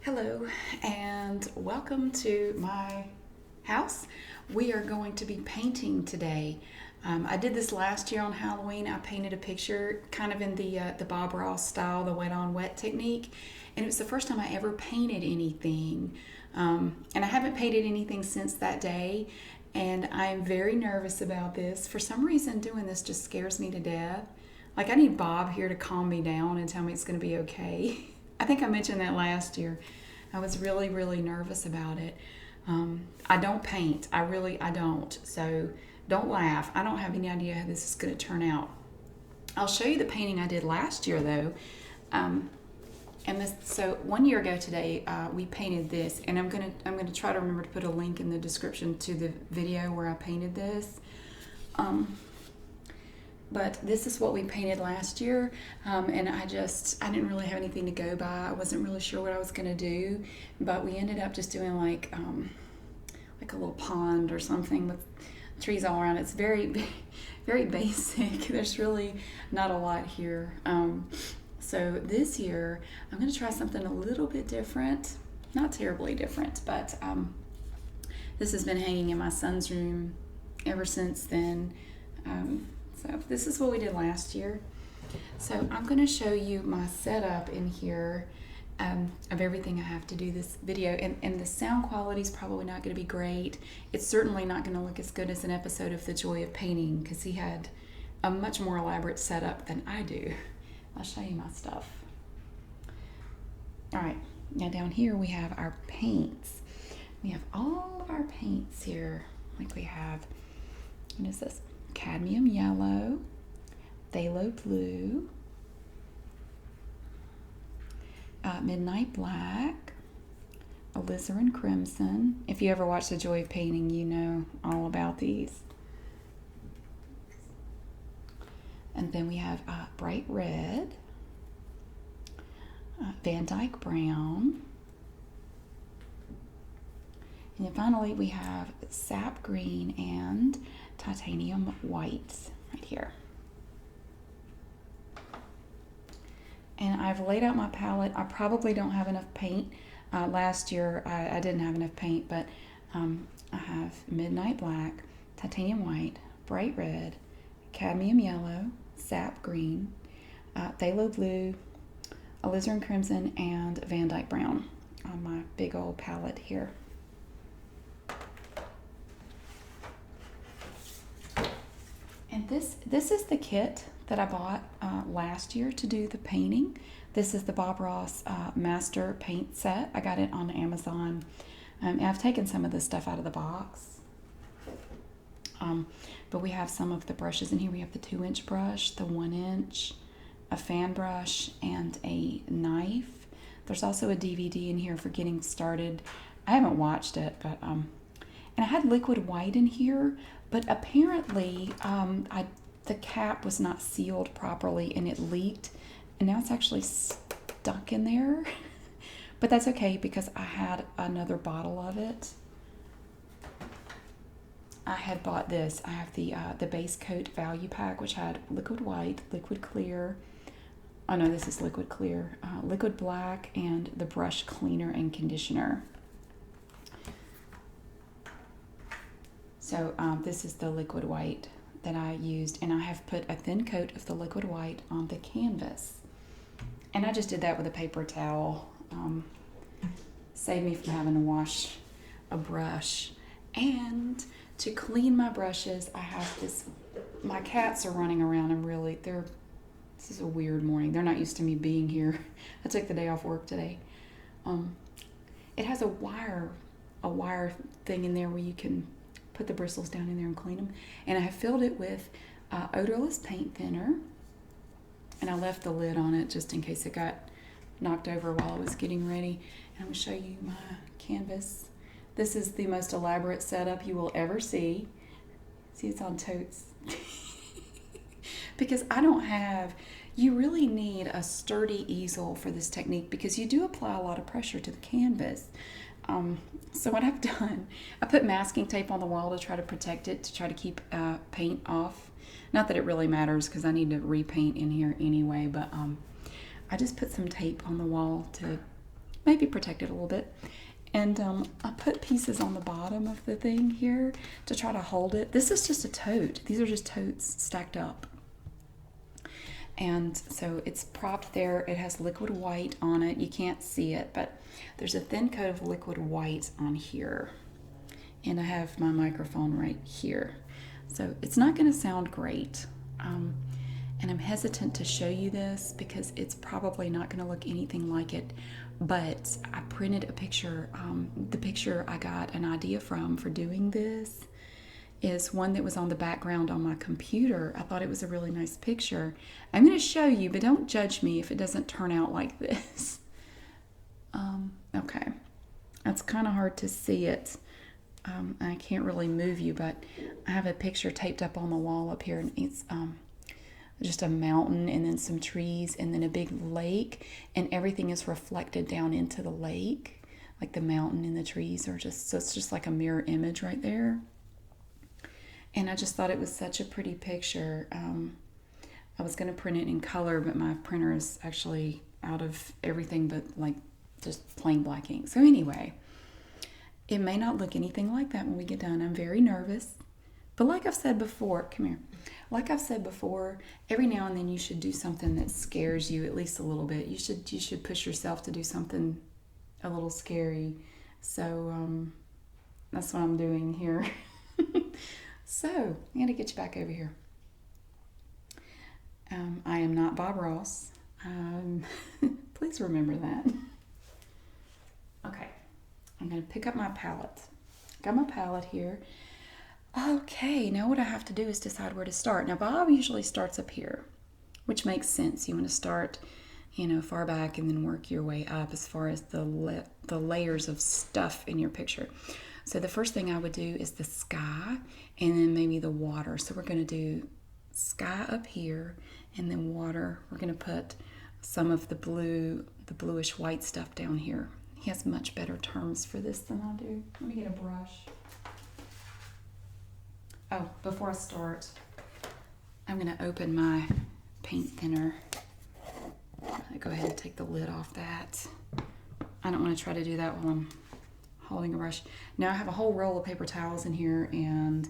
Hello and welcome to my house. We are going to be painting today. I did this last year on Halloween. I painted a picture kind of in the Bob Ross style, the wet on wet technique, and it was the first time I ever painted anything. And I haven't painted anything since that day, and I'm very nervous about this. For some reason, doing this just scares me to death. Like, I need Bob here to calm me down and tell me it's going to be okay. I think I mentioned that last year. I was really, really nervous about it. I don't paint. I don't. So don't laugh. I don't have any idea how this is going to turn out. I'll show you the painting I did last year, though. So 1 year ago today, we painted this, and I'm gonna try to remember to put a link in the description to the video where I painted this. But this is what we painted last year, and I didn't really have anything to go by. I wasn't really sure what I was going to do, but we ended up just doing like a little pond or something with trees all around. It's very, very basic. There's really not a lot here. So this year, I'm going to try something a little bit different. Not terribly different, but this has been hanging in my son's room ever since then. So this is what we did last year. So I'm going to show you my setup in here of everything I have to do this video. And the sound quality is probably not going to be great. It's certainly not going to look as good as an episode of The Joy of Painting because he had a much more elaborate setup than I do. I'll show you my stuff. All right, now down here we have our paints. We have all of our paints here. Like we have, what is this? Cadmium yellow, phthalo blue, midnight black, alizarin crimson. If you ever watch The Joy of Painting, you know all about these. And then we have bright red, Van Dyke brown, and then finally we have sap green and titanium white right here. And I've laid out my palette. I probably don't have enough paint. Last year I didn't have enough paint, but I have midnight black, titanium white, bright red, cadmium yellow, sap green, phthalo blue, alizarin crimson, and Van Dyke brown on my big old palette here. And this is the kit that I bought last year to do the painting. This is the Bob Ross Master Paint Set. I got it on Amazon. And I've taken some of this stuff out of the box. But we have some of the brushes in here. We have the 2-inch brush, the 1-inch, a fan brush, and a knife. There's also a DVD in here for getting started. I haven't watched it, but and I had liquid white in here, but apparently the cap was not sealed properly and it leaked, and now it's actually stuck in there. But that's okay because I had another bottle of it. I had bought this. I have the base coat value pack, which had liquid white, liquid clear. Oh no, this is liquid clear, liquid black, and the brush cleaner and conditioner. So this is the liquid white that I used, and I have put a thin coat of the liquid white on the canvas. And I just did that with a paper towel. Save me from having to wash a brush. And to clean my brushes, I have this, my cats are running around and really, this is a weird morning. They're not used to me being here. I took the day off work today. It has a wire thing in there where you can put the bristles down in there and clean them. And I have filled it with odorless paint thinner. And I left the lid on it just in case it got knocked over while I was getting ready. And I'm going to show you my canvas. This is the most elaborate setup you will ever see. See, it's on totes. Because you really need a sturdy easel for this technique because you do apply a lot of pressure to the canvas. So what I've done, I put masking tape on the wall to try to protect it, to try to keep paint off. Not that it really matters because I need to repaint in here anyway, but I just put some tape on the wall to maybe protect it a little bit. And I put pieces on the bottom of the thing here to try to hold it. This is just a tote. These are just totes stacked up. And so it's propped there. It has liquid white on it. You can't see it, but there's a thin coat of liquid white on here. And I have my microphone right here. So it's not going to sound great. And I'm hesitant to show you this because it's probably not going to look anything like it. But I printed a picture. The picture I got an idea from for doing this is one that was on the background on my computer. I thought it was a really nice picture. I'm going to show you, but don't judge me if it doesn't turn out like this. Okay. It's kind of hard to see it. I can't really move you, but I have a picture taped up on the wall up here, and it's just a mountain and then some trees and then a big lake, and everything is reflected down into the lake, like the mountain and the trees are just, so it's just like a mirror image right there. And I just thought it was such a pretty picture. I was going to print it in color, but my printer is actually out of everything but like just plain black ink. So anyway, it may not look anything like that when we get done. I'm very nervous. But like I've said before, come here. Like I've said before, every now and then you should do something that scares you at least a little bit. You should push yourself to do something a little scary. So that's what I'm doing here. So I'm gonna get you back over here. I am not Bob Ross. Please remember that. Okay, I'm gonna pick up my palette. Got my palette here. Okay, now what I have to do is decide where to start. Now Bob usually starts up here, which makes sense. You want to start, far back and then work your way up as far as the layers of stuff in your picture. So the first thing I would do is the sky and then maybe the water. So we're going to do sky up here and then water. We're going to put some of the bluish white stuff down here. He has much better terms for this than I do. Let me get a brush. Oh, before I start, I'm going to open my paint thinner. I'm going to go ahead and take the lid off that. I don't want to try to do that while I'm holding a brush. Now I have a whole roll of paper towels in here and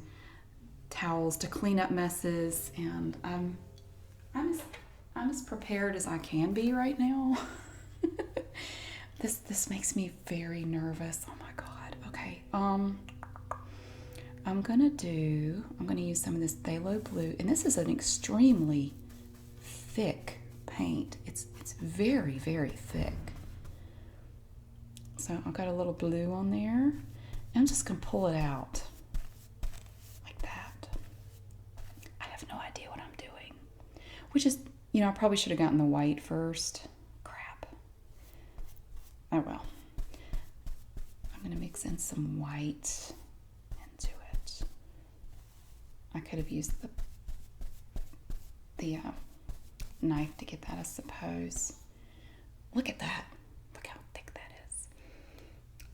towels to clean up messes, and I'm as prepared as I can be right now. This makes me very nervous. Oh my God. Okay. I'm gonna use some of this phthalo blue, and this is an extremely thick paint. It's very, very thick. So I've got a little blue on there, and I'm just gonna pull it out like that. I have no idea what I'm doing, which is, I probably should have gotten the white first. Crap. Oh well. I'm gonna mix in some white. I could have used the knife to get that, I suppose. Look at that. Look how thick that is.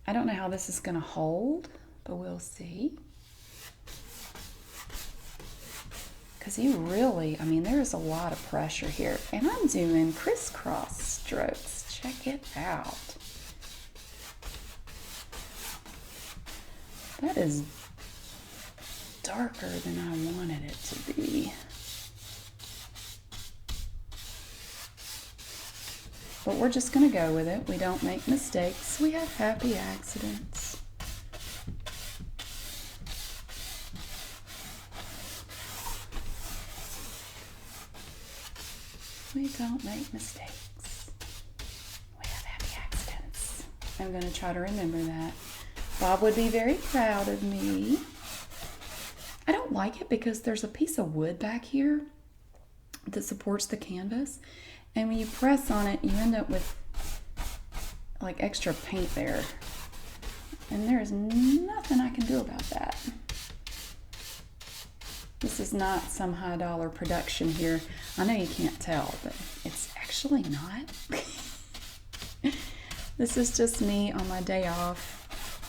I don't know how this is going to hold, but we'll see. Because there's a lot of pressure here. And I'm doing crisscross strokes. Check it out. That is darker than I wanted it to be. But we're just going to go with it. We don't make mistakes. We have happy accidents. We don't make mistakes. We have happy accidents. I'm going to try to remember that. Bob would be very proud of me. I don't like it because there's a piece of wood back here that supports the canvas, and when you press on it, you end up with like extra paint there, and there's nothing I can do about that. This is not some high dollar production here. I know you can't tell, but it's actually not. This is just me on my day off,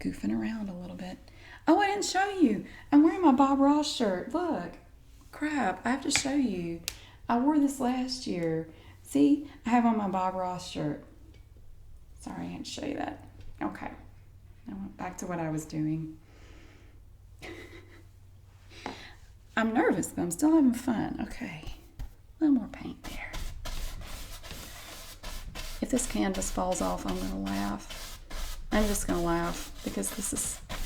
goofing around a little bit. Oh, I didn't show you. I'm wearing my Bob Ross shirt. Look. Crap. I have to show you. I wore this last year. See? I have on my Bob Ross shirt. Sorry, I didn't show you that. Okay. I went back to what I was doing. I'm nervous, but I'm still having fun. Okay. A little more paint there. If this canvas falls off, I'm gonna laugh. I'm just gonna laugh because this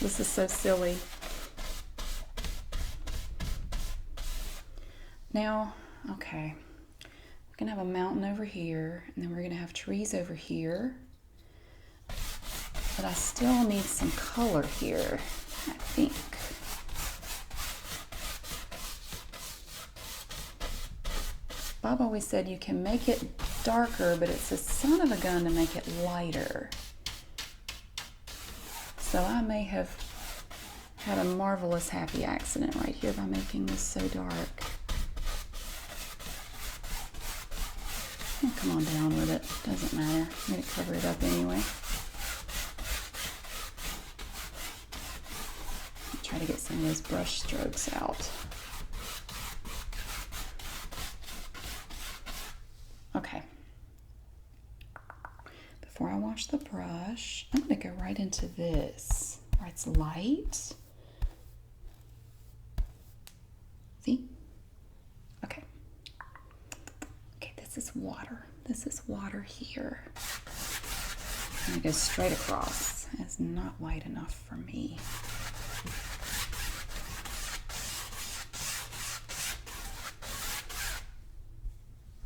is so silly. Now, okay, we're gonna have a mountain over here, and then we're gonna have trees over here. But I still need some color here, I think. Bob always said you can make it darker, but it's a son of a gun to make it lighter. So I may have had a marvelous happy accident right here by making this so dark. Oh, come on down with it. Doesn't matter. I'm going to cover it up anyway. Try to get some of those brush strokes out. Okay. Before I wash the brush, I'm going to go right into this where it's light. See? Okay. Okay, this is water. This is water here. I'm going to go straight across. It's not light enough for me.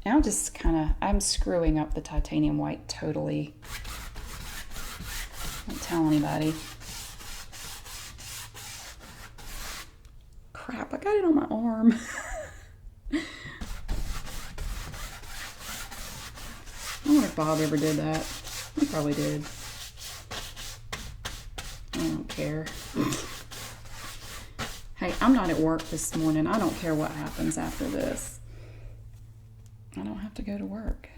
Now I'm screwing up the titanium white totally. Don't tell anybody. Crap, I got it on my arm. I wonder if Bob ever did that. He probably did. I don't care. Hey, I'm not at work this morning. I don't care what happens after this. I don't have to go to work.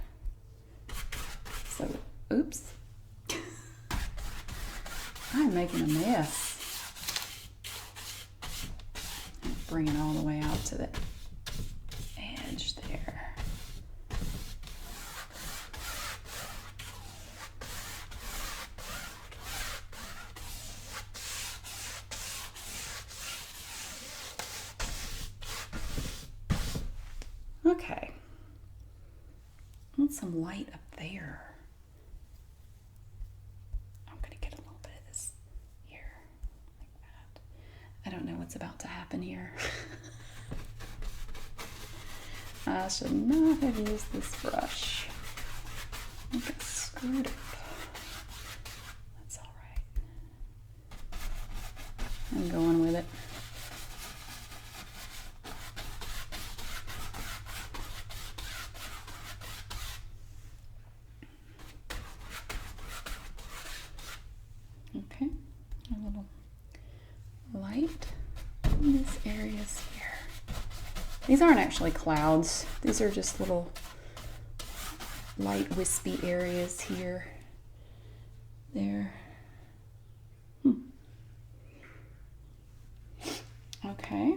So, oops. I'm making a mess. Bring it all the way out to the edge there. Okay. I want some light up there. I'm going to get a little bit of this here, like that. I don't know what's about to happen here. I should not have used this brush. I think it's screwed up. That's all right. I'm going with it. Okay, a little light in this areas here. These aren't actually clouds. These are just little light wispy areas here. There. Okay.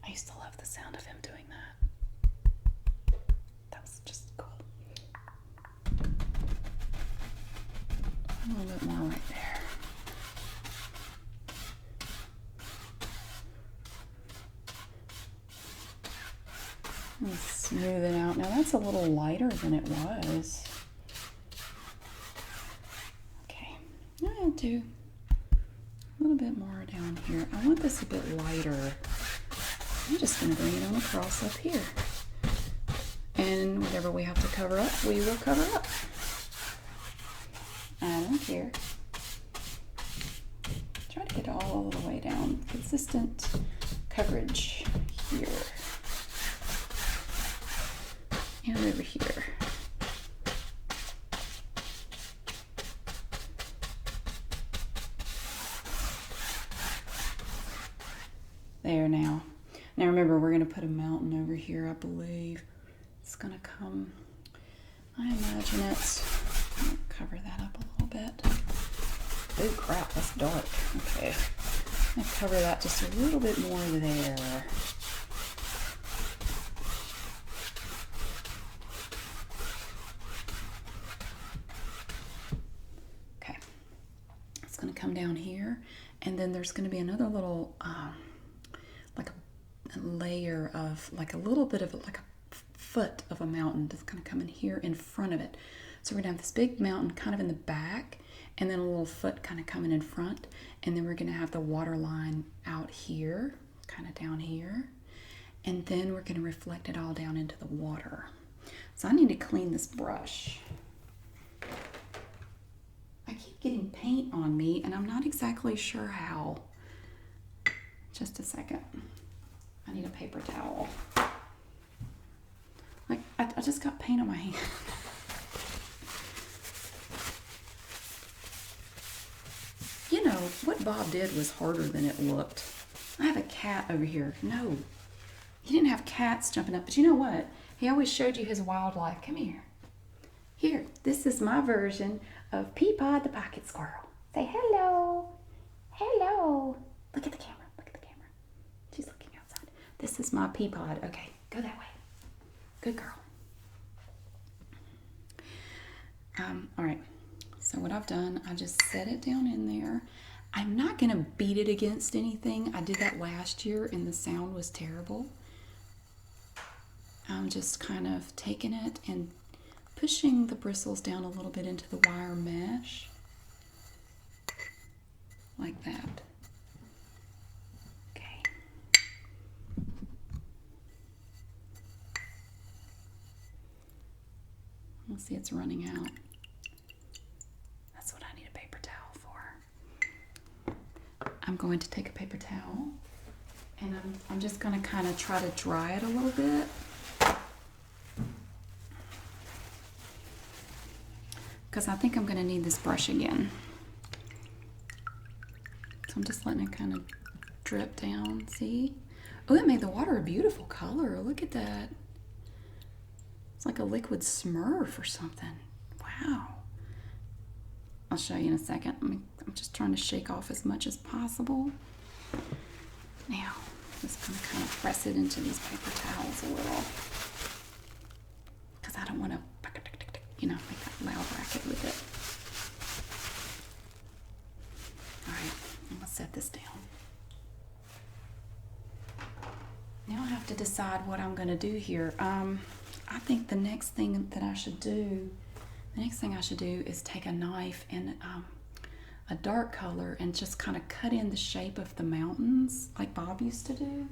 I used to love the sound of him doing that. That was just cool. A little bit more right there. Let me smooth it out. Now that's a little lighter than it was. Okay, I'll do a little bit more down here. I want this a bit lighter. I'm just going to bring it on across up here. And whatever we have to cover up, we will cover up. I don't care. Try to get all the way down. Consistent coverage here. And over here. There now. Now remember, we're going to put a mountain over here, I believe. It's going to come, I imagine it. I'll cover that up a little bit. Oh crap, that's dark. Okay. I'll cover that just a little bit more there. come down here, and then there's going to be another little, like a layer of, like a little bit of like a foot of a mountain that's going to come in here in front of it. So we're going to have this big mountain kind of in the back, and then a little foot kind of coming in front, and then we're going to have the water line out here, kind of down here, and then we're going to reflect it all down into the water. So I need to clean this brush. I keep getting paint on me, and I'm not exactly sure how. Just a second. I need a paper towel. Like, I just got paint on my hand. You know, what Bob did was harder than it looked. I have a cat over here. No, he didn't have cats jumping up, but you know what? He always showed you his wildlife. Come here. Here, this is my version of Peapod the pocket squirrel. Say hello. Hello. Look at the camera. Look at the camera. She's looking outside. This is my Peapod. Okay, go that way. Good girl. All right. So what I've done, I just set it down in there. I'm not going to beat it against anything. I did that last year and the sound was terrible. I'm just kind of taking it and pushing the bristles down a little bit into the wire mesh. Like that. Okay. Let's see, it's running out. That's what I need a paper towel for. I'm going to take a paper towel and I'm just going to kind of try to dry it a little bit. Because I think I'm going to need this brush again. So I'm just letting it kind of drip down, see? Oh, it made the water a beautiful color. Look at that. It's like a liquid Smurf or something. Wow. I'll show you in a second. I'm just trying to shake off as much as possible. Now, I'm just going to kind of press it into these paper towels a little. Because I don't want to, you know, make that loud racket with it. All right, I'm going to set this down. Now I have to decide what I'm going to do here. I think the next thing that I should do, is take a knife and a dark color and just kind of cut in the shape of the mountains like Bob used to do.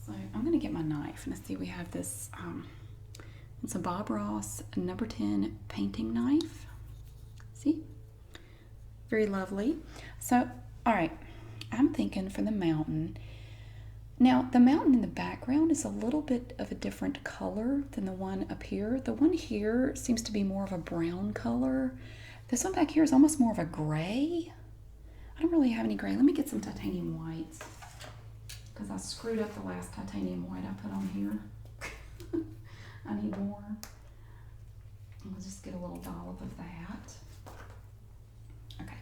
So I'm going to get my knife and let's see, we have this, it's a Bob Ross number 10 painting knife. See? Very lovely. So, all right, I'm thinking for the mountain. Now, the mountain in the background is a little bit of a different color than the one up here. The one here seems to be more of a brown color. This one back here is almost more of a gray. I don't really have any gray. Let me get some titanium whites because I screwed up the last titanium white I put on here. I need more. We'll just get a little dollop of that. Okay.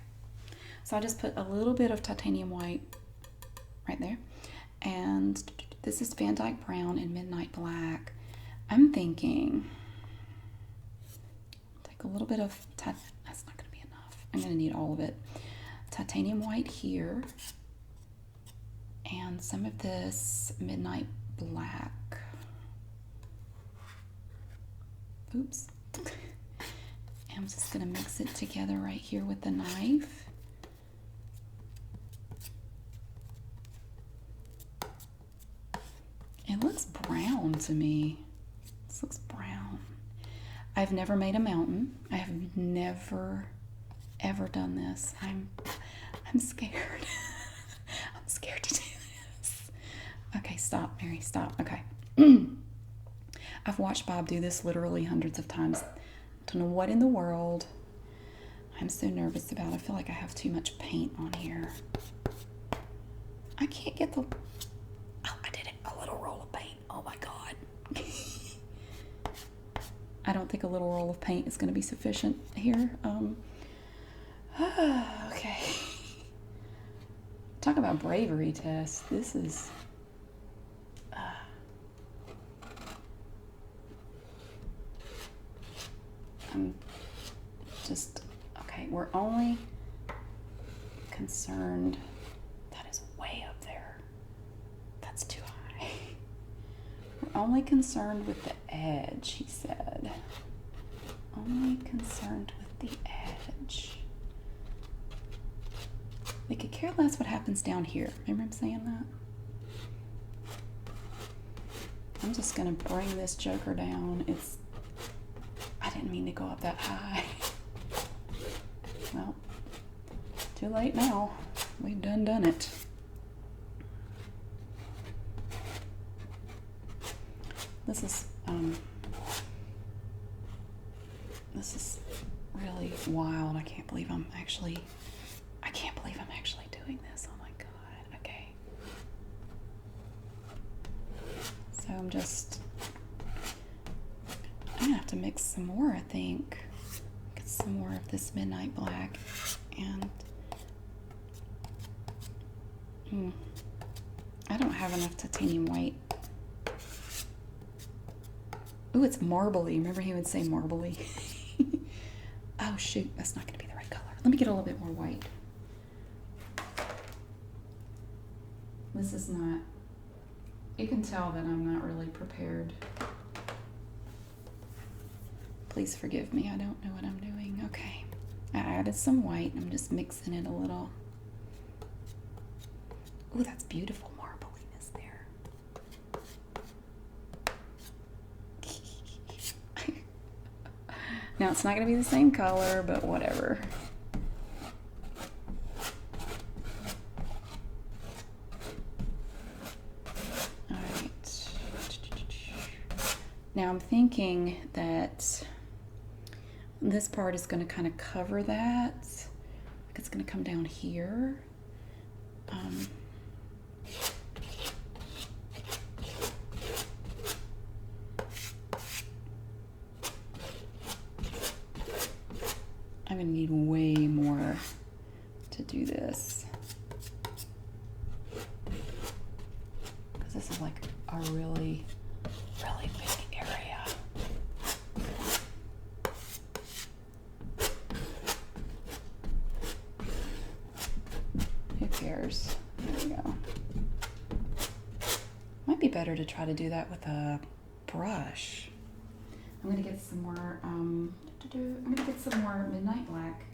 So I just put a little bit of titanium white right there. And this is Van Dyke Brown and Midnight Black. I'm thinking, take a little bit of, that's not going to be enough. I'm going to need all of it. Titanium white here. And some of this Midnight Black. Oops. I'm just going to mix it together right here with the knife. It looks brown to me. This looks brown. I've never made a mountain. I have never, ever done this. I'm scared. I'm scared to do this. Okay, stop, Mary, stop. Okay. I've watched Bob do this literally hundreds of times. Don't know what in the world I'm so nervous about. I feel like I have too much paint on here. I can't get the... Oh, I did it. A little roll of paint. Oh my God. I don't think a little roll of paint is going to be sufficient here. Okay. Talk about bravery test. This is... just, okay, we're only concerned, that is way up there. That's too high. We're only concerned with the edge, he said. Only concerned with the edge. We could care less what happens down here. Remember him saying that? I'm just gonna bring this joker down. I didn't mean to go up that high. Well, too late now. We've done it. This is really wild. I can't believe I'm actually doing this. Oh my God. Okay. So I'm gonna have to mix some more, I think. Get some more of this midnight black and I don't have enough titanium white. Ooh, it's marbly. Remember he would say marbly? Oh shoot, that's not gonna be the right color. Let me get a little bit more white. This is not, you can tell that I'm not really prepared. Please forgive me, I don't know what I'm doing. Okay, I added some white. I'm just mixing it a little. Ooh, that's beautiful marbliness there. Now it's not going to be the same color, but whatever. All right. Now I'm thinking that this part is going to kind of cover that. Like it's going to come down here. I'm going to need way more to do this. Because this is like a really, really big area. Who cares? There we go. Might be better to try to do that with a brush. I'm going to get some more, I'm going to get some more midnight black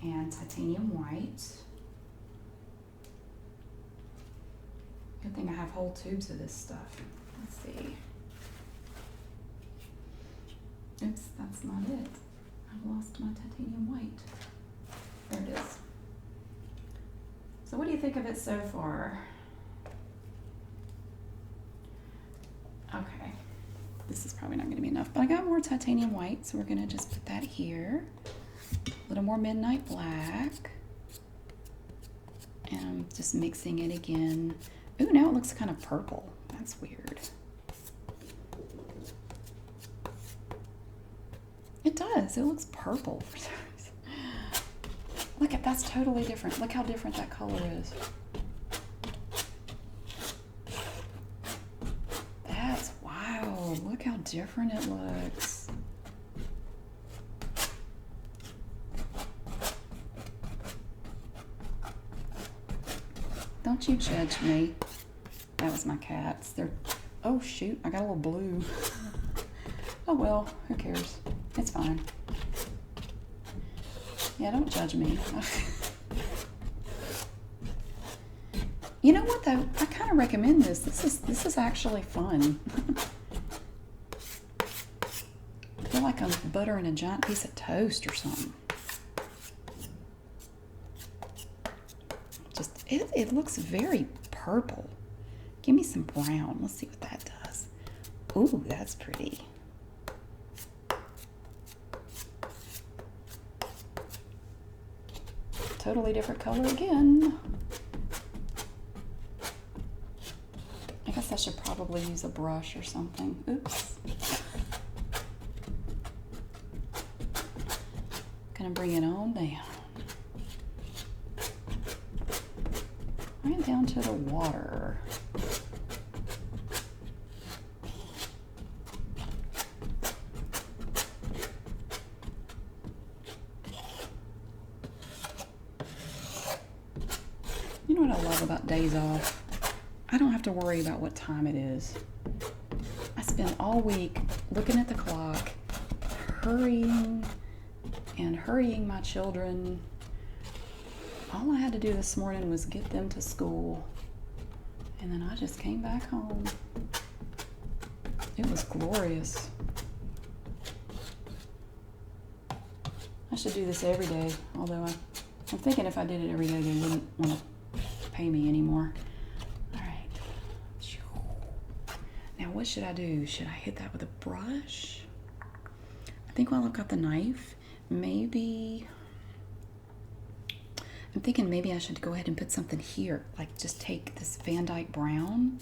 and titanium white. Good thing I have whole tubes of this stuff. Let's see. Oops, that's not it. I've lost my titanium white. There it is. So what do you think of it so far? Okay. This is probably not going to be enough, but I got more titanium white, so we're going to just put that here. A little more midnight black. And I'm just mixing it again. Ooh, now it looks kind of purple. That's weird. It does. It looks purple for some reason. Look at, that's totally different. Look how different that color is. Look how different it looks. Don't you judge me. That was my cats. They're, oh shoot, I got a little blue. Oh well, who cares? It's fine. Yeah, don't judge me. You know what though? I kind of recommend this. This is actually fun. I feel like I'm buttering a giant piece of toast or something. Just, it looks very purple. Give me some brown. Let's see what that does. Ooh, that's pretty. Totally different color again. I guess I should probably use a brush or something. Oops. Gonna bring it on down. Right down to the water. know what I love about days off? I don't have to worry about what time it is. I spend all week looking at the clock, hurrying my children. All I had to do this morning was get them to school, and then I just came back home. It was glorious. I should do this every day, although I'm thinking if I did it every day, they wouldn't want to pay me anymore. All right. Now, what should I do? Should I hit that with a brush? I think while I've got the knife, maybe... I'm thinking maybe I should go ahead and put something here, like just take this Van Dyke Brown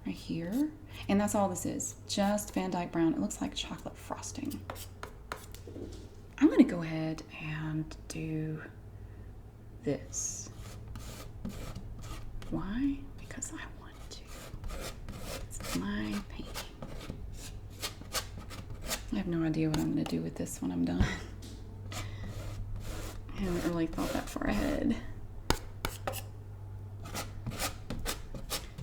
right here. And that's all this is, just Van Dyke Brown. It looks like chocolate frosting. I'm gonna go ahead and do this. Why? Because I want to. It's my painting. I have no idea what I'm gonna do with this when I'm done. I haven't really thought that far ahead.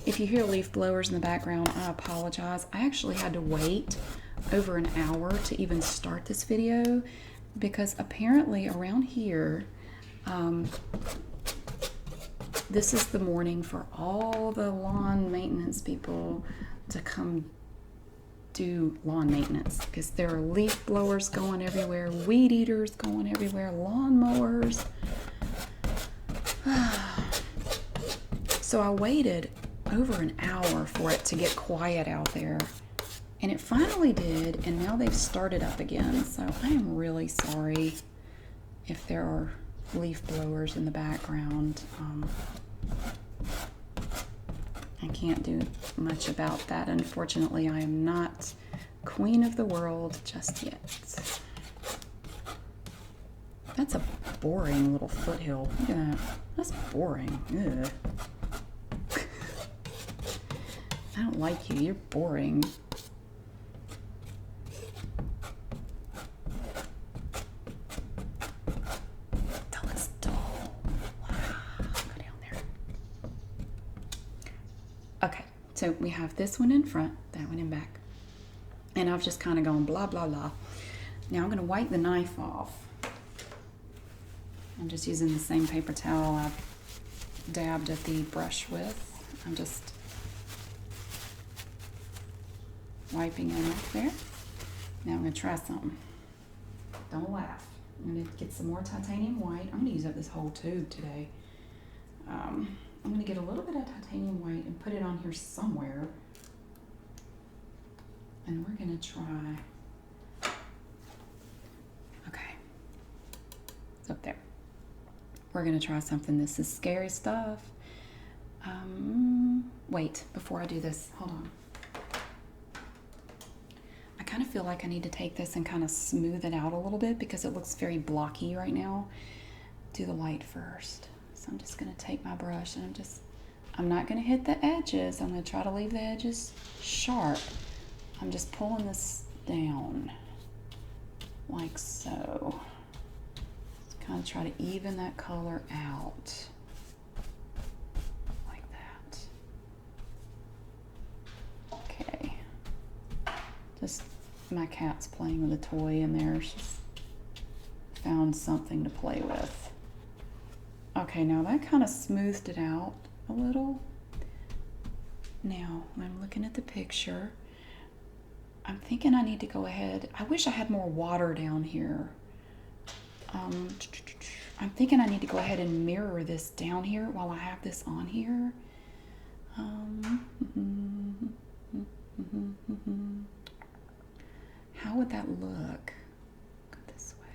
If you hear leaf blowers in the background, I apologize. I actually had to wait over an hour to even start this video because apparently around here, this is the morning for all the lawn maintenance people to come do lawn maintenance because there are leaf blowers going everywhere, weed eaters going everywhere, lawn mowers. So I waited over an hour for it to get quiet out there, and it finally did, and now they've started up again. So I am really sorry if there are leaf blowers in the background. I can't do much about that. Unfortunately, I am not queen of the world just yet. That's a boring little foothill. Look at that. That's boring. Ugh. I don't like you. You're boring. Dull is dull. Go down there. Okay, so we have this one in front, that one in back. And I've just kind of gone blah, blah, blah. Now I'm going to wipe the knife off. I'm just using the same paper towel I've dabbed at the brush with. I'm just wiping it off there. Now I'm going to try something. Don't laugh. I'm going to get some more titanium white. I'm going to use up this whole tube today. I'm going to get a little bit of titanium white and put it on here somewhere. And we're going to try. Okay. It's up there. We're going to try something. This is scary stuff. Wait, before I do this, hold on. I kind of feel like I need to take this and kind of smooth it out a little bit because it looks very blocky right now. Do the light first. So I'm just going to take my brush and I'm not going to hit the edges. I'm going to try to leave the edges sharp. I'm just pulling this down like so. Just kind of try to even that color out like that. Okay. Just my cat's playing with a toy in there. She's found something to play with. Okay, now that kind of smoothed it out a little. Now, when I'm looking at the picture, I'm thinking I need to go ahead. I wish I had more water down here. I'm thinking I need to go ahead and mirror this down here while I have this on here. How would that look? Go this way.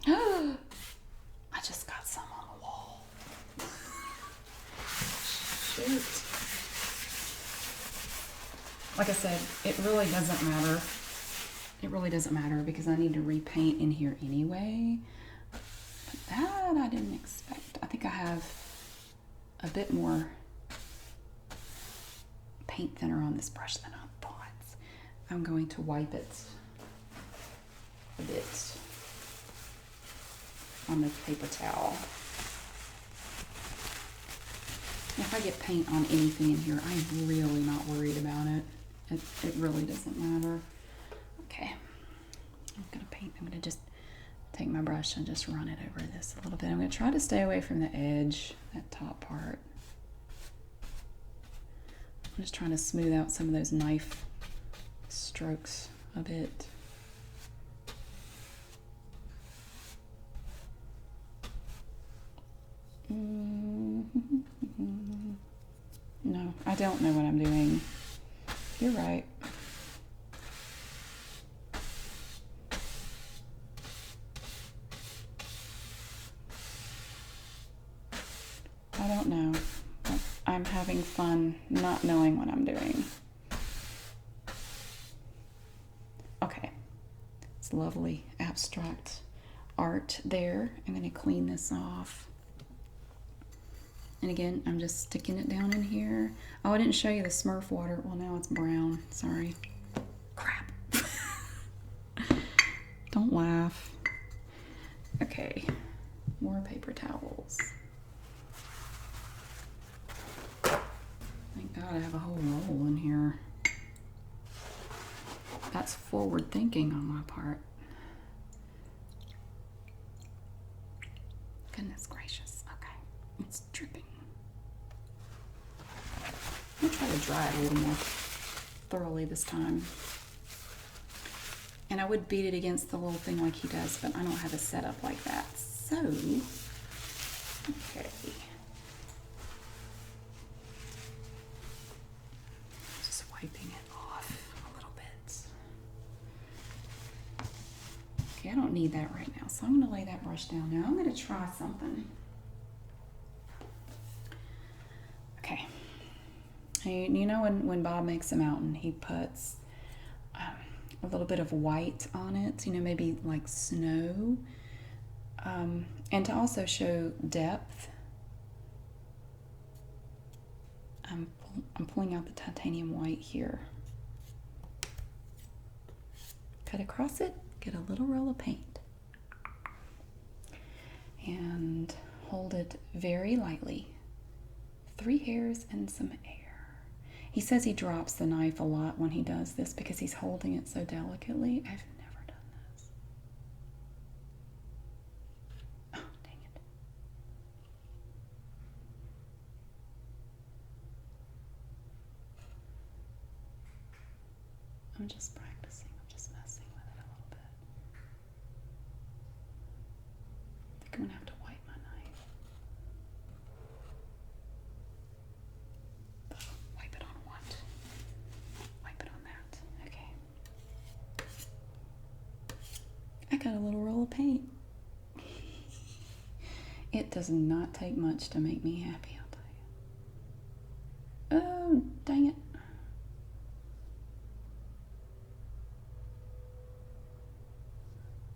I just got some on the wall. Shoot. Like I said, it really doesn't matter. It really doesn't matter because I need to repaint in here anyway. But that I didn't expect. I think I have a bit more paint thinner on this brush than I thought. I'm going to wipe it a bit on the paper towel. If I get paint on anything in here, I'm really not worried about it. It really doesn't matter. Okay, I'm gonna paint. I'm gonna just take my brush and just run it over this a little bit. I'm gonna try to stay away from the edge, that top part. I'm just trying to smooth out some of those knife strokes a bit. No, I don't know what I'm doing. You're right. I don't know. I'm having fun not knowing what I'm doing. Okay, it's lovely abstract art there. I'm going to clean this off. And again, I'm just sticking it down in here. Oh, I didn't show you the Smurf water. Well, now it's brown. Sorry. Crap. Don't laugh. Okay, more paper towels. Thank God I have a whole roll in here. That's forward thinking on my part. Goodness gracious. Okay, it's dripping. I'm gonna try to dry it a little more thoroughly this time. And I would beat it against the little thing like he does, but I don't have a setup like that. So, okay. Just wiping it off a little bit. Okay, I don't need that right now, so I'm gonna lay that brush down now. I'm gonna try something. Okay. You know when Bob makes a mountain, he puts a little bit of white on it, you know, maybe like snow. And to also show depth, I'm pulling out the titanium white here. Cut across it, get a little roll of paint. And hold it very lightly. 3 hairs and some air. He says he drops the knife a lot when he does this because he's holding it so delicately. I've never done this. Oh, dang it. I'm just practicing. I'm just messing with it a little bit. I think I'm going to have to wipe my knife. Wipe it on what? Wipe it on that. Okay. I got a little roll of paint. It does not take much to make me happy, I'll tell you. Oh, dang it.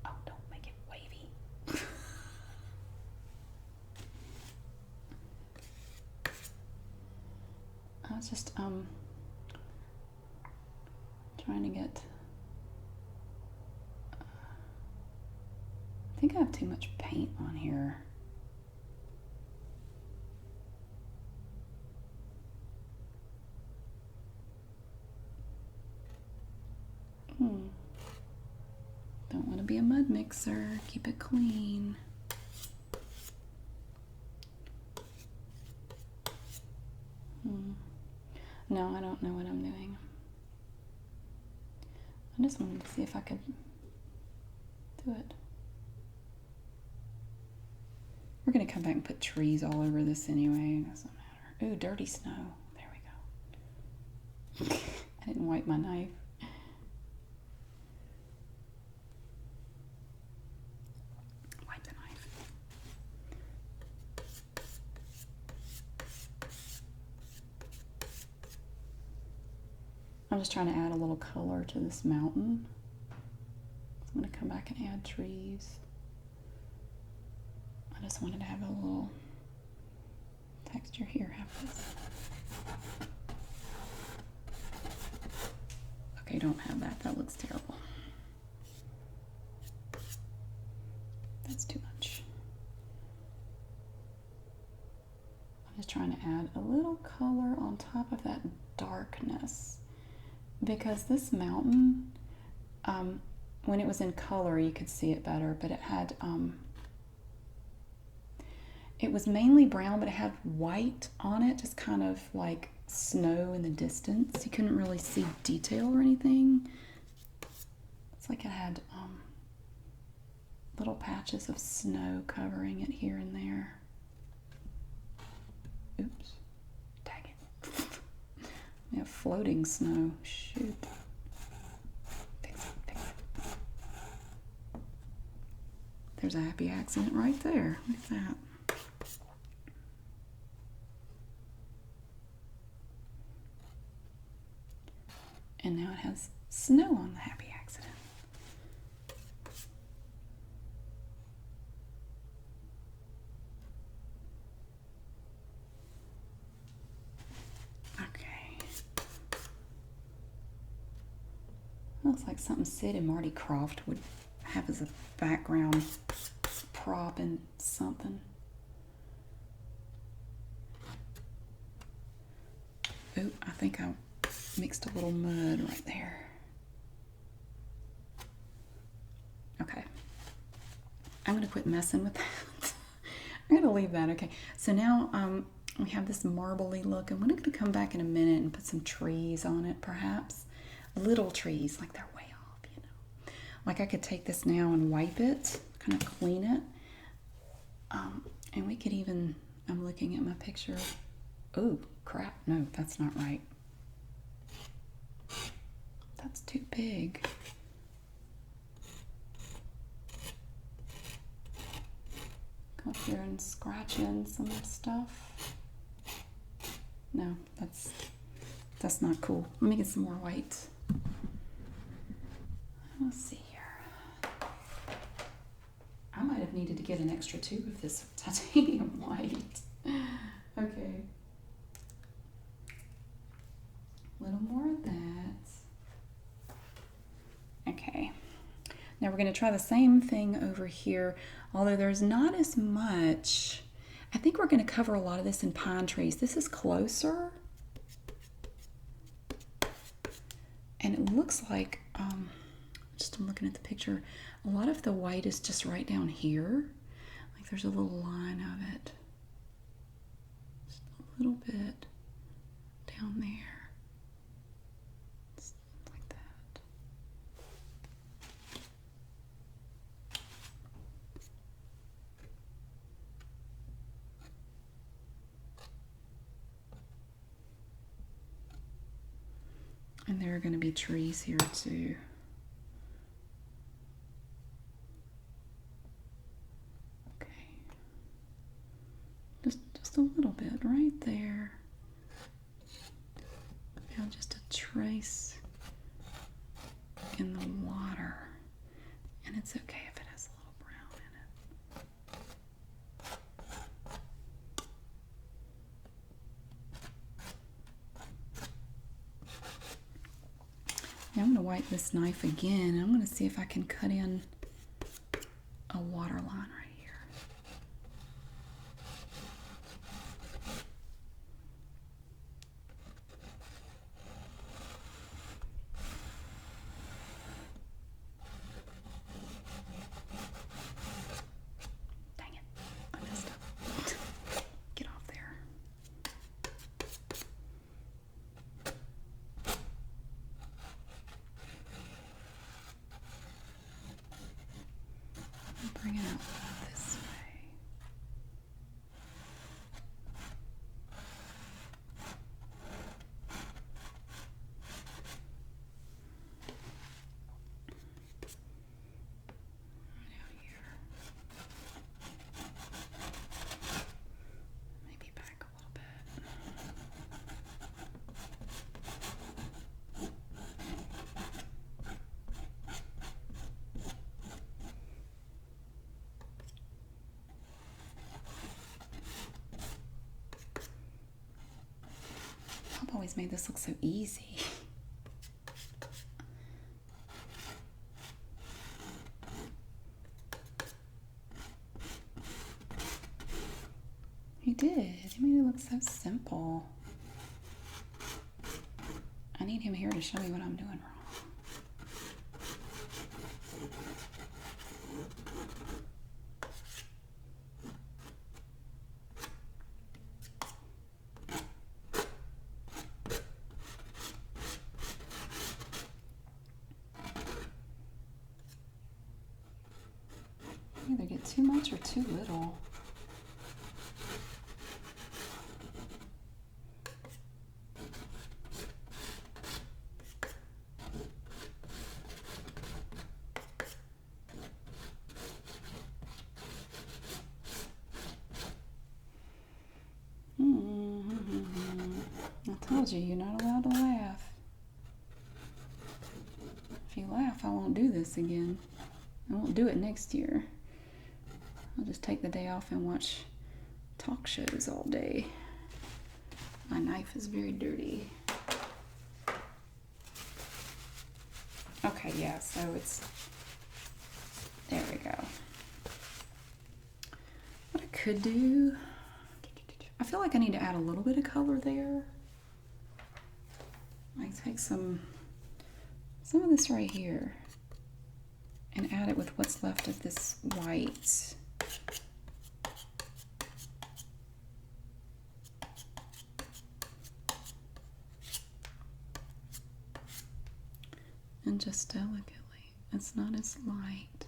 Oh, don't make it wavy. I was just trying to get, I think I have too much paint on here. Don't want to be a mud mixer. Keep it clean. No, I don't know what I'm doing. I just wanted to see if I could do it. We're going to come back and put trees all over this anyway. It doesn't matter. Ooh, dirty snow. There we go. I didn't wipe my knife. Wipe the knife. I'm just trying to add a little color to this mountain. So I'm going to come back and add trees. I just wanted to have a little texture here. Have this. Okay, don't have that. That looks terrible. That's too much. I'm just trying to add a little color on top of that darkness, because this mountain, when it was in color, you could see it better, but it had, it was mainly brown, but it had white on it, just kind of like snow in the distance. You couldn't really see detail or anything. It's like it had little patches of snow covering it here and there. Oops. Dang it. We have floating snow. Shoot. Fix it. There's a happy accident right there. Look at that. And now it has snow on the happy accident. Okay. Looks like something Sid and Marty Krofft would have as a background prop in something. Ooh, I think I mixed a little mud right there. Okay. I'm going to quit messing with that. I'm going to leave that. Okay. So now we have this marbly look. I'm going to come back in a minute and put some trees on it, perhaps. Little trees, like they're way off, you know. Like I could take this now and wipe it, kind of clean it. And we could even, I'm looking at my picture. Oh, crap. No, that's not right. That's too big. Go up here and scratch in some stuff. No, that's not cool. Let me get some more white. Let's see here. I might have needed to get an extra tube of this titanium white. Okay. A little more of that. Okay. Now we're going to try the same thing over here, although there's not as much. I think we're going to cover a lot of this in pine trees. This is closer. And it looks like, I'm looking at the picture, a lot of the white is just right down here. Like there's a little line of it. Just a little bit down there. Like that. And there are going to be trees here too. Okay. Just a little bit right there. Now just a trace in the water. And it's okay if it has a little brown in it. Now I'm going to wipe this knife again, and I'm going to see if I can cut in a water line right here. Dang it, I messed up. Get off there. Bring it out this way. Right out here. Maybe back a little bit. always made this look so easy. He did. He made it look so simple. I need him here to show me what I'm doing wrong. Either get too much or too little. I told you, you're not allowed to laugh. If you laugh, I won't do this again. I won't do it next year. I'll just take the day off and watch talk shows all day. My knife is very dirty. Okay, yeah, so it's, there we go. What I could do, I feel like I need to add a little bit of color there. I take some of this right here and add it with what's left of this white. And just delicately, it's not as light.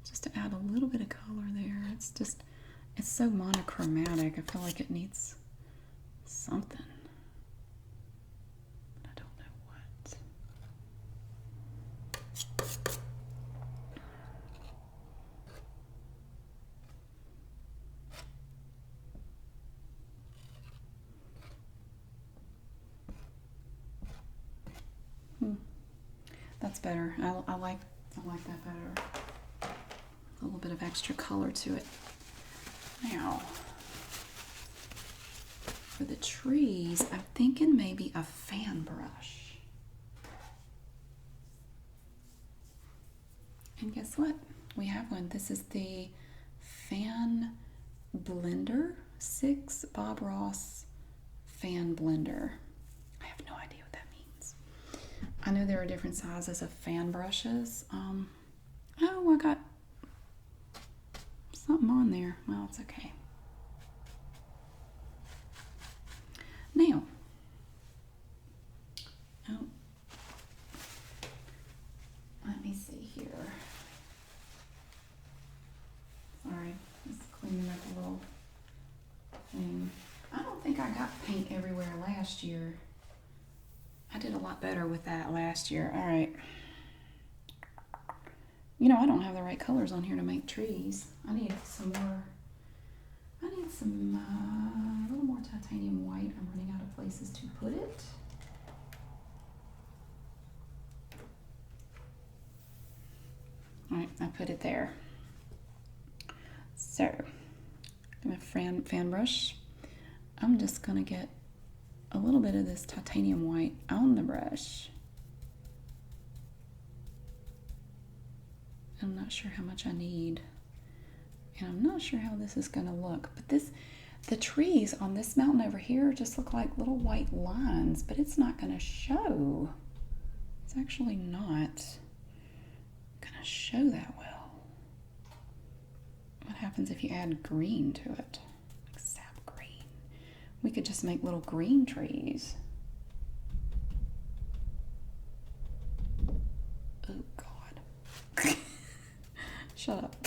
Just to add a little bit of color there. It's just, it's so monochromatic. I feel like it needs something. But I don't know what. That's better. I like that better. A little bit of extra color to it. Now, for the trees, I'm thinking maybe a fan brush. And guess what? We have one. This is the Fan Blender 6 Bob Ross Fan Blender. I have no idea what that means. I know there are different sizes of fan brushes. Oh, I got something on there. Well, it's okay. Now, let me see here. Sorry, just cleaning up a little thing. I don't think I got paint everywhere last year. I did a lot better with that last year. All right. You know, I don't have the right colors on here to make trees. I need some more. I need some, a little more titanium white. I'm running out of places to put it. All right, I put it there. So, my fan brush. I'm just gonna get a little bit of this titanium white on the brush. I'm not sure how much I need, and I'm not sure how this is gonna look, but the trees on this mountain over here just look like little white lines, but it's not gonna show. It's actually not gonna show that well. What happens if you add green to it? Like sap green. We could just make little green trees. Oh God. Shut up.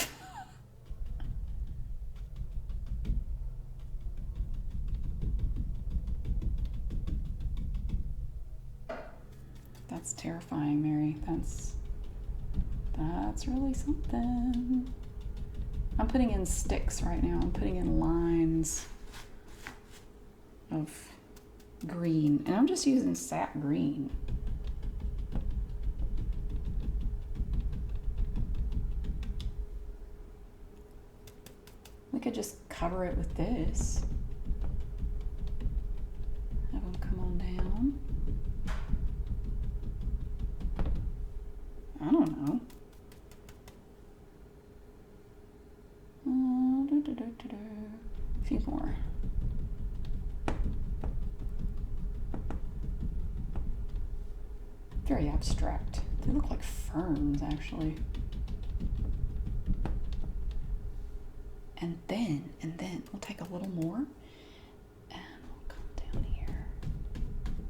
That's terrifying, Mary. That's really something. I'm putting in sticks right now. I'm putting in lines of green, and I'm just using sap green. We could just cover it with this. Have a very abstract. They look like ferns, actually. And then we'll take a little more and we'll come down here.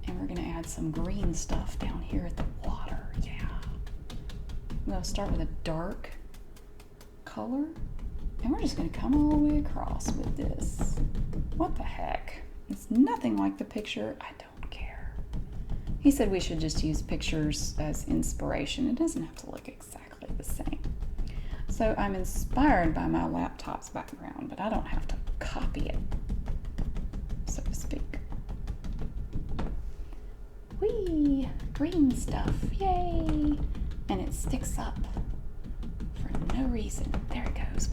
And we're gonna add some green stuff down here at the water, yeah. I'm gonna start with a dark color and we're just gonna come all the way across with this. What the heck? It's nothing like the picture. I don't care. He said we should just use pictures as inspiration. It doesn't have to look exactly the same. So I'm inspired by my laptop's background, but I don't have to copy it, so to speak. Whee! Green stuff, yay! And it sticks up for no reason. There it goes.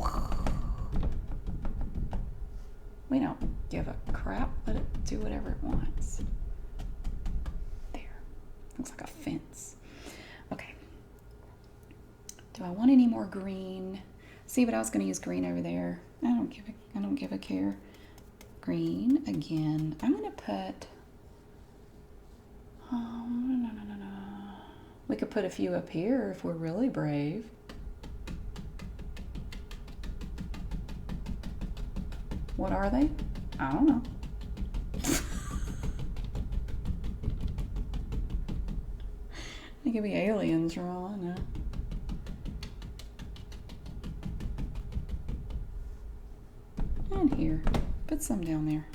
We don't give a crap. Let it do whatever it wants. There. Looks like a fence. Okay. Do I want any more green? See, but I was going to use green over there. I don't give a care. Green again. I'm going to put. No. We could put a few up here if we're really brave. What are they? I don't know. They could be aliens for all I know. And here, put some down there.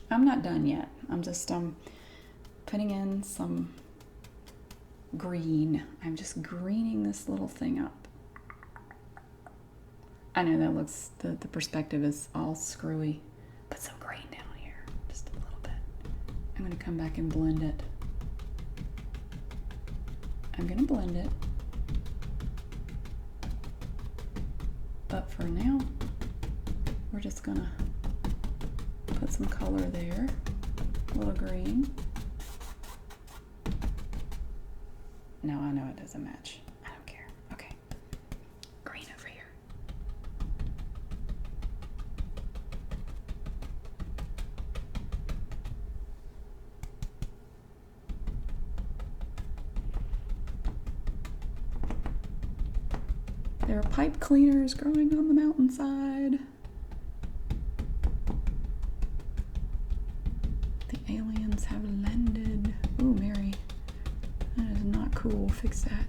I'm not done yet. I'm just putting in some green. I'm just greening this little thing up. I know that looks, the perspective is all screwy. Put some green down here, just a little bit. I'm going to come back and blend it. I'm going to blend it. But for now, we're just going to put some color there, a little green. No, I know it doesn't match. I don't care. Okay, green over here. There are pipe cleaners growing on the mountainside. The aliens have landed. Ooh, Mary. That is not cool. Fix that.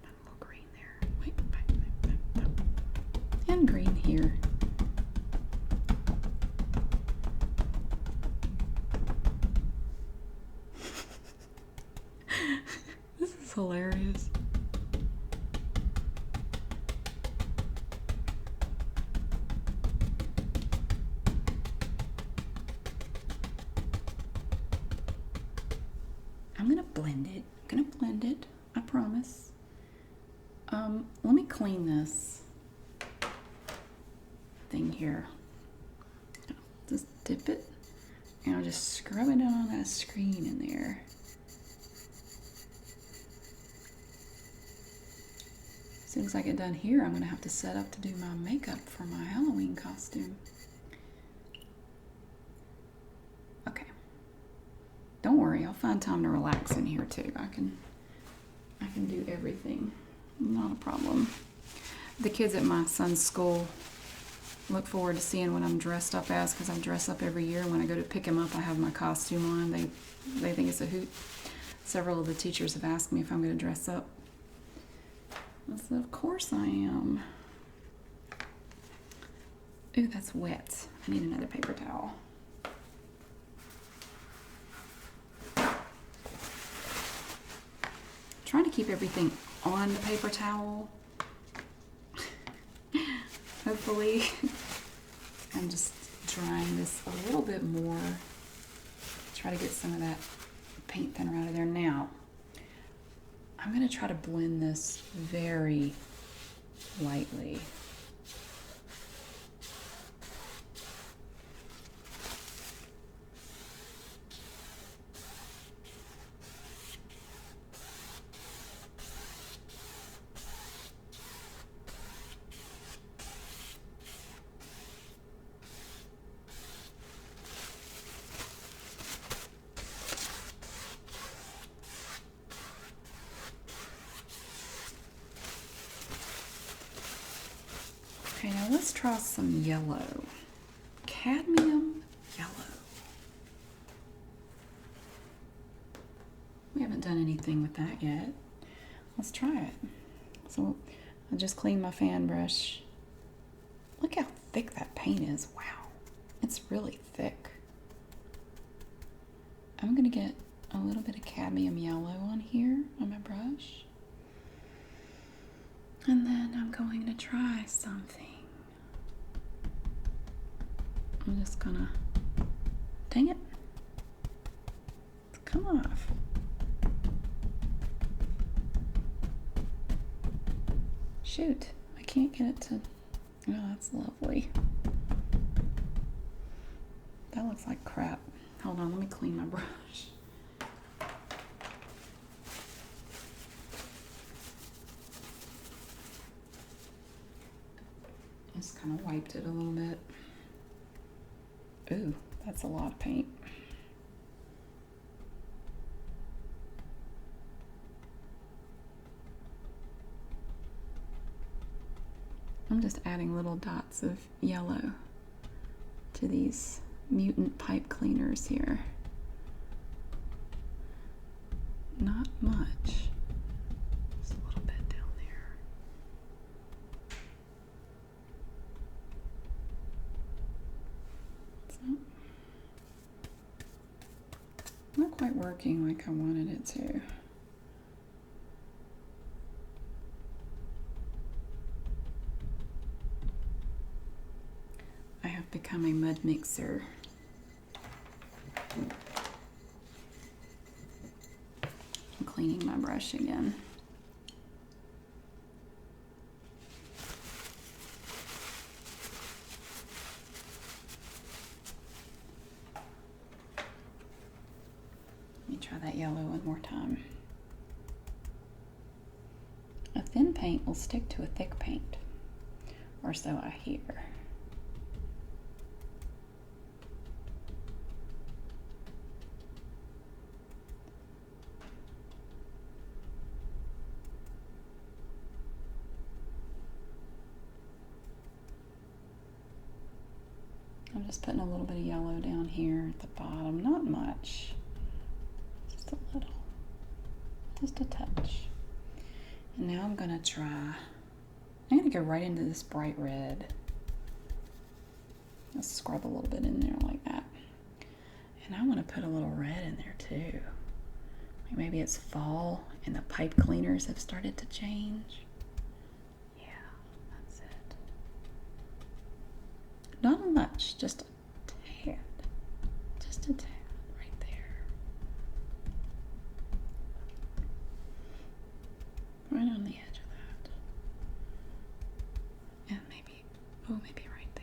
A little green there. Wait. And green here. This is hilarious. I'm gonna blend it, I promise. Let me clean this thing here. Just dip it, and I'll just scrub it on that screen in there. As soon as I get done here, I'm gonna have to set up to do my makeup for my Halloween costume. Okay. Don't worry, I'll find time to relax in here too. I can do everything. Not a problem. The kids at my son's school look forward to seeing what I'm dressed up as, because I dress up every year. When I go to pick him up, I have my costume on. They think it's a hoot. Several of the teachers have asked me if I'm going to dress up. I said, of course I am. Ooh, that's wet. I need another paper towel. Trying to keep everything on the paper towel. Hopefully. I'm just drying this a little bit more. Try to get some of that paint thinner out of there. Now, I'm going to try to blend this very lightly. let's try some yellow. Cadmium yellow. We haven't done anything with that yet. Let's try it. So I just cleaned my fan brush. Look how thick that paint is. Wow. It's really thick. I'm going to get a little bit of cadmium yellow on here on my brush. And then I'm going to try something. I'm just going to, dang it, it's come off. Shoot, I can't get it to, oh, that's lovely. That looks like crap. Hold on, let me clean my brush. Just kind of wiped it a little bit. Ooh, that's a lot of paint. I'm just adding little dots of yellow to these mutant pipe cleaners here. Not much. Just a little bit down there. It's not quite working like I wanted it to. I have become a mud mixer. I'm cleaning my brush again. Let me try that yellow one more time. A thin paint will stick to a thick paint, or so I hear. I'm just putting a little bit of yellow down here at the bottom, not much, just a little, just a touch. And now I'm gonna go right into this bright red. Let's scrub a little bit in there like that. And I wanna put a little red in there too. Like maybe it's fall and the pipe cleaners have started to change. Not much, just a tad. Just a tad right there. Right on the edge of that. And maybe right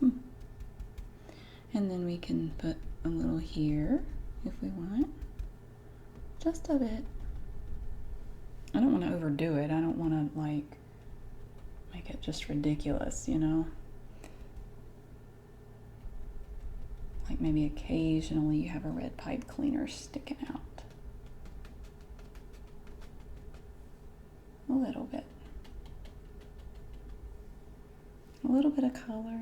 there. And then we can put a little here if we want. Just a bit. I don't want to overdo it. I don't want to like make it just ridiculous, you know? Like maybe occasionally you have a red pipe cleaner sticking out. A little bit. A little bit of color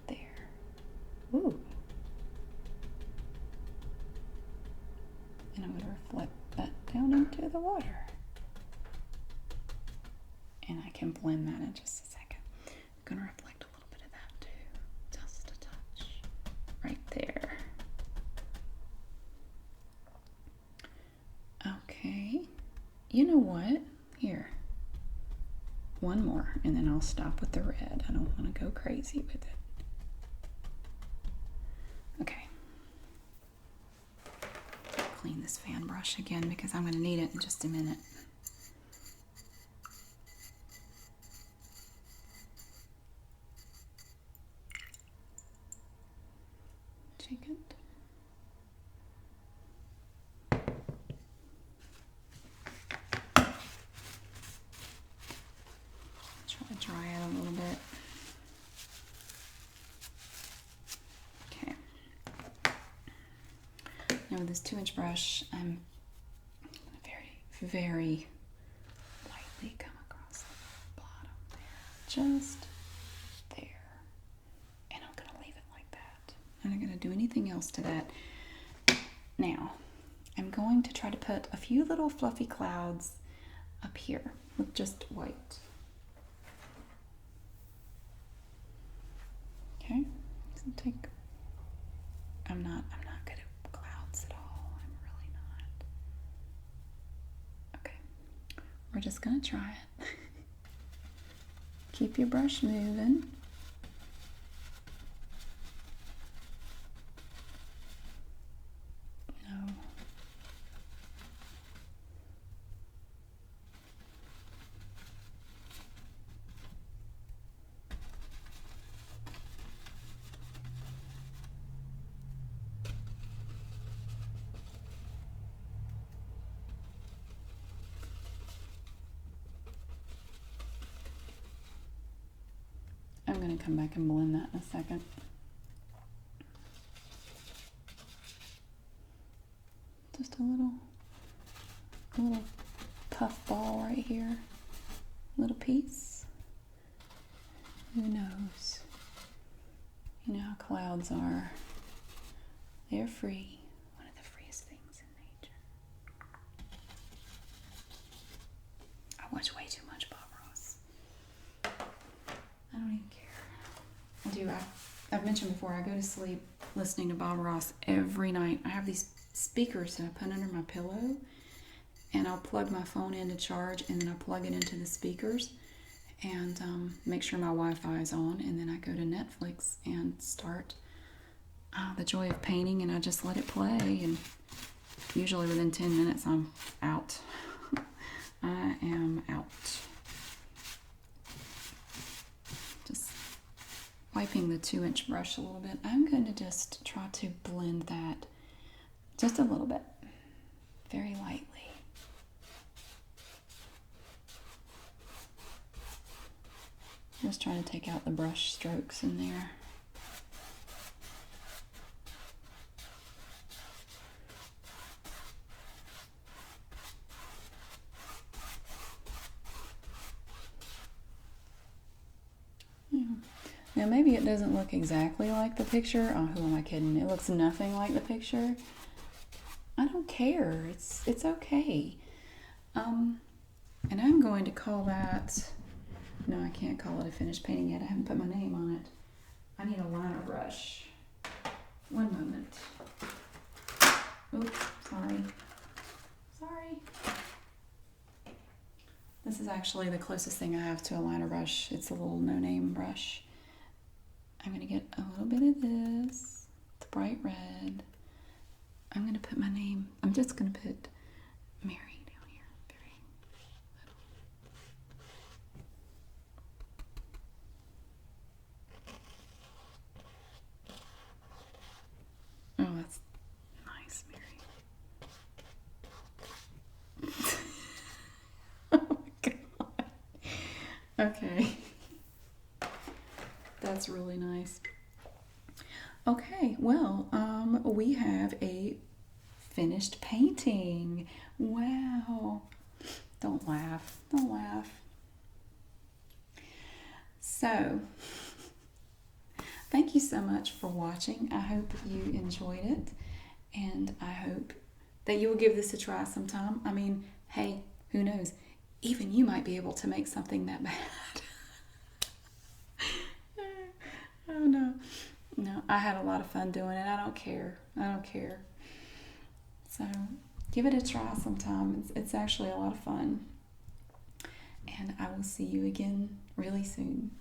there. Ooh. And I'm going to reflect that down into the water. And I can blend that in just a second. I'm going to reflect a little bit of that too. Just a touch. Right there. Okay. You know what? Here. One more, and then I'll stop with the red. I don't want to go crazy with it. Okay. Clean this fan brush again because I'm going to need it in just a minute. Shake it. Try to dry it a little bit. Okay. Now with this 2-inch brush, I'm very, very lightly come just there. And I'm going to leave it like that. I'm not going to do anything else to that. Now, I'm going to try to put a few little fluffy clouds up here with just white. Okay, so I'm not good at clouds at all. I'm really not. Okay, we're just gonna try it. Keep your brush moving. No. I'm going to come back and blend that in a second. Just a little puff ball right here. Little piece. Who knows? You know how clouds are. They're free. One of the freest things in nature. I watch way too much Bob Ross. I don't even care. I've mentioned before, I go to sleep listening to Bob Ross every night. I have these speakers that I put under my pillow, and I'll plug my phone in to charge, and then I plug it into the speakers and make sure my Wi-Fi is on, and then I go to Netflix and start The Joy of Painting, and I just let it play, and usually within 10 minutes I'm out. I am out. Just wiping the 2-inch brush a little bit. I'm going to just try to blend that just a little bit, very lightly. Just trying to take out the brush strokes in there. Now maybe it doesn't look exactly like the picture. Oh, who am I kidding? It looks nothing like the picture. I don't care. It's okay. And I'm going to call that. No, I can't call it a finished painting yet. I haven't put my name on it. I need a liner brush. One moment. Oops, sorry. This is actually the closest thing I have to a liner brush. It's a little no-name brush. I'm going to get a little bit of this, the bright red. I'm going to put my name. I'm just going to put Mary down here. Very little. Oh, that's nice, Mary. Oh my God. Okay. That's really nice. Okay, well, we have a finished painting. Wow. Don't laugh. Don't laugh. So, thank you so much for watching. I hope you enjoyed it, and I hope that you will give this a try sometime. I mean, hey, who knows? Even you might be able to make something that bad. Oh no. No, I had a lot of fun doing it. I don't care. So give it a try sometime. It's actually a lot of fun. And I will see you again really soon.